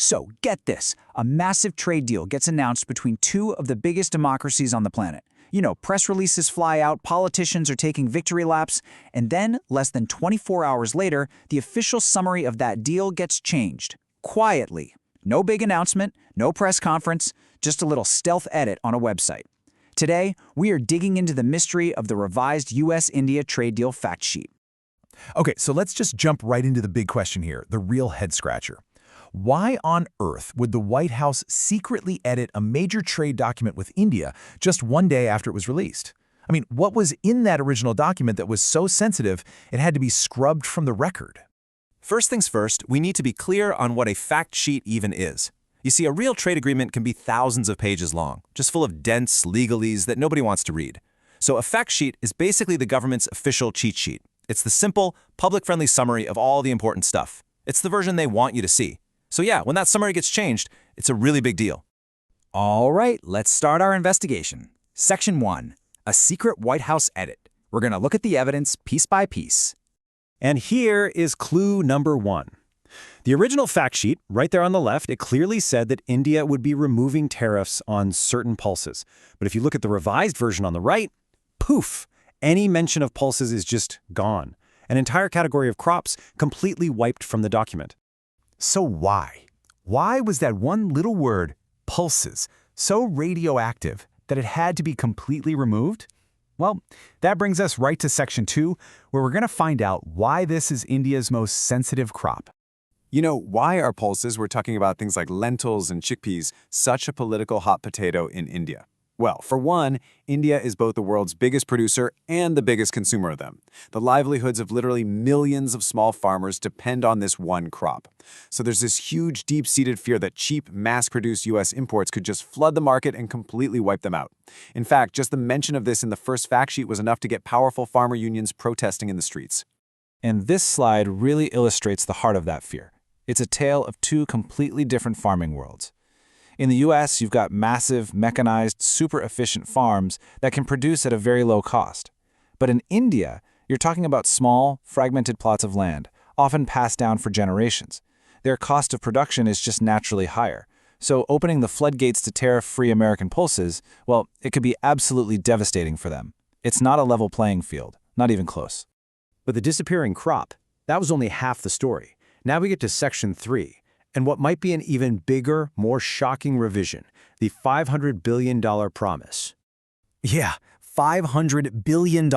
So, get this. A massive trade deal gets announced between two of the biggest democracies on the planet. Press releases fly out, politicians are taking victory laps, and then, less than 24 hours later, the official summary of that deal gets changed. Quietly. No big announcement, no press conference, just a little stealth edit on a website. Today, we are digging into the mystery of the revised U.S.-India trade deal fact sheet. Okay, so let's just jump right into the big question here, the real head-scratcher. Why on earth would the White House secretly edit a major trade document with India just one day after it was released? I mean, what was in that original document that was so sensitive it had to be scrubbed from the record? First things first, we need to be clear on what a fact sheet even is. You see, a real trade agreement can be thousands of pages long, just full of dense legalese that nobody wants to read. So a fact sheet is basically the government's official cheat sheet. It's the simple, public-friendly summary of all the important stuff. It's the version they want you to see. So yeah, when that summary gets changed, it's a really big deal. All right, let's start our investigation. Section 1. A secret White House edit. We're going to look at the evidence piece by piece. And here is clue number 1. The original fact sheet, right there on the left, it clearly said that India would be removing tariffs on certain pulses. But if you look at the revised version on the right, poof, any mention of pulses is just gone. An entire category of crops completely wiped from the document. So why? Why was that one little word, pulses, so radioactive that it had to be completely removed? Well, that brings us right to Section 2, where we're going to find out why this is India's most sensitive crop. Why are pulses, we're talking about things like lentils and chickpeas, such a political hot potato in India? Well, for one, India is both the world's biggest producer and the biggest consumer of them. The livelihoods of literally millions of small farmers depend on this one crop. So there's this huge, deep-seated fear that cheap, mass-produced U.S. imports could just flood the market and completely wipe them out. In fact, just the mention of this in the first fact sheet was enough to get powerful farmer unions protesting in the streets. And this slide really illustrates the heart of that fear. It's a tale of two completely different farming worlds. In the U.S., you've got massive, mechanized, super efficient farms that can produce at a very low cost. But in India, you're talking about small, fragmented plots of land, often passed down for generations. Their cost of production is just naturally higher. So opening the floodgates to tariff-free American pulses, well, it could be absolutely devastating for them. It's not a level playing field, not even close. But the disappearing crop, that was only half the story. Now we get to Section 3. And what might be an even bigger, more shocking revision, the $500 billion promise. Yeah, $500 billion.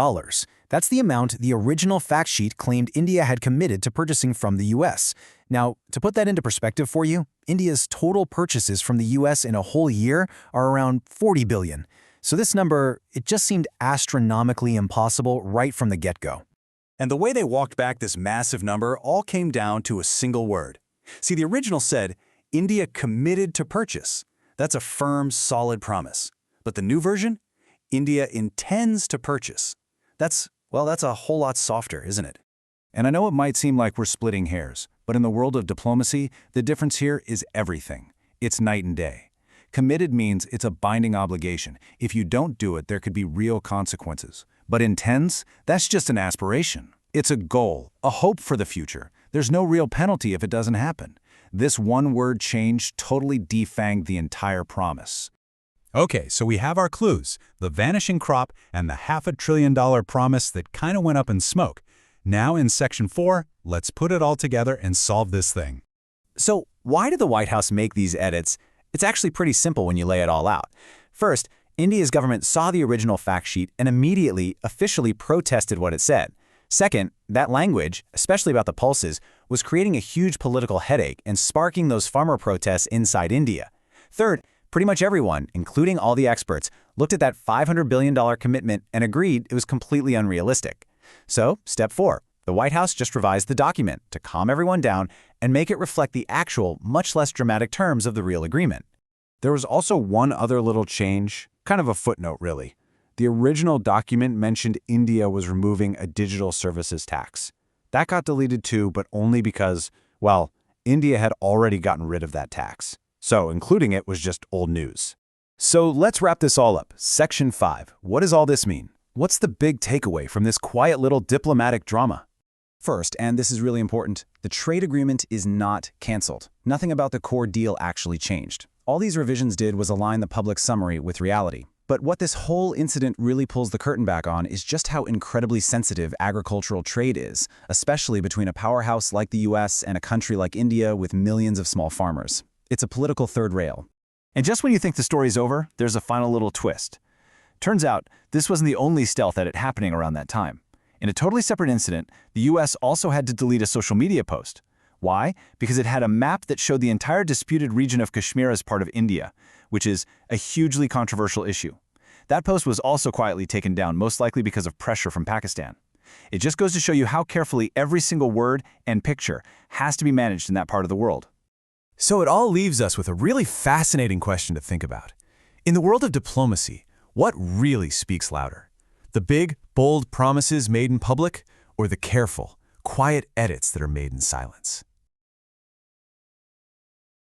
That's the amount the original fact sheet claimed India had committed to purchasing from the U.S. Now, to put that into perspective for you, India's total purchases from the U.S. in a whole year are around $40 billion. So this number, it just seemed astronomically impossible right from the get-go. And the way they walked back this massive number all came down to a single word. See, the original said, India committed to purchase. That's a firm, solid promise. But the new version? India intends to purchase. That's a whole lot softer, isn't it? And I know it might seem like we're splitting hairs, but in the world of diplomacy, the difference here is everything. It's night and day. Committed means it's a binding obligation. If you don't do it, there could be real consequences. But intends? That's just an aspiration. It's a goal, a hope for the future. There's no real penalty if it doesn't happen. This one-word change totally defanged the entire promise. Okay, so we have our clues, the vanishing crop and the $500 billion promise that kind of went up in smoke. Now in Section 4, let's put it all together and solve this thing. So why did the White House make these edits? It's actually pretty simple when you lay it all out. First, India's government saw the original fact sheet and immediately, officially protested what it said. Second, that language, especially about the pulses, was creating a huge political headache and sparking those farmer protests inside India. Third, pretty much everyone, including all the experts, looked at that $500 billion commitment and agreed it was completely unrealistic. So, step 4, the White House just revised the document to calm everyone down and make it reflect the actual, much less dramatic terms of the real agreement. There was also one other little change, kind of a footnote really. The original document mentioned India was removing a digital services tax. That got deleted too, but only because, well, India had already gotten rid of that tax. So including it was just old news. So let's wrap this all up. Section 5. What does all this mean? What's the big takeaway from this quiet little diplomatic drama? First, and this is really important, the trade agreement is not canceled. Nothing about the core deal actually changed. All these revisions did was align the public summary with reality. But what this whole incident really pulls the curtain back on is just how incredibly sensitive agricultural trade is, especially between a powerhouse like the US and a country like India with millions of small farmers. It's a political third rail. And just when you think the story's over, there's a final little twist. Turns out, this wasn't the only stealth edit happening around that time. In a totally separate incident, the US also had to delete a social media post. Why? Because it had a map that showed the entire disputed region of Kashmir as part of India, which is a hugely controversial issue. That post was also quietly taken down, most likely because of pressure from Pakistan. It just goes to show you how carefully every single word and picture has to be managed in that part of the world. So it all leaves us with a really fascinating question to think about. In the world of diplomacy, what really speaks louder? The big, bold promises made in public, or the careful, quiet edits that are made in silence?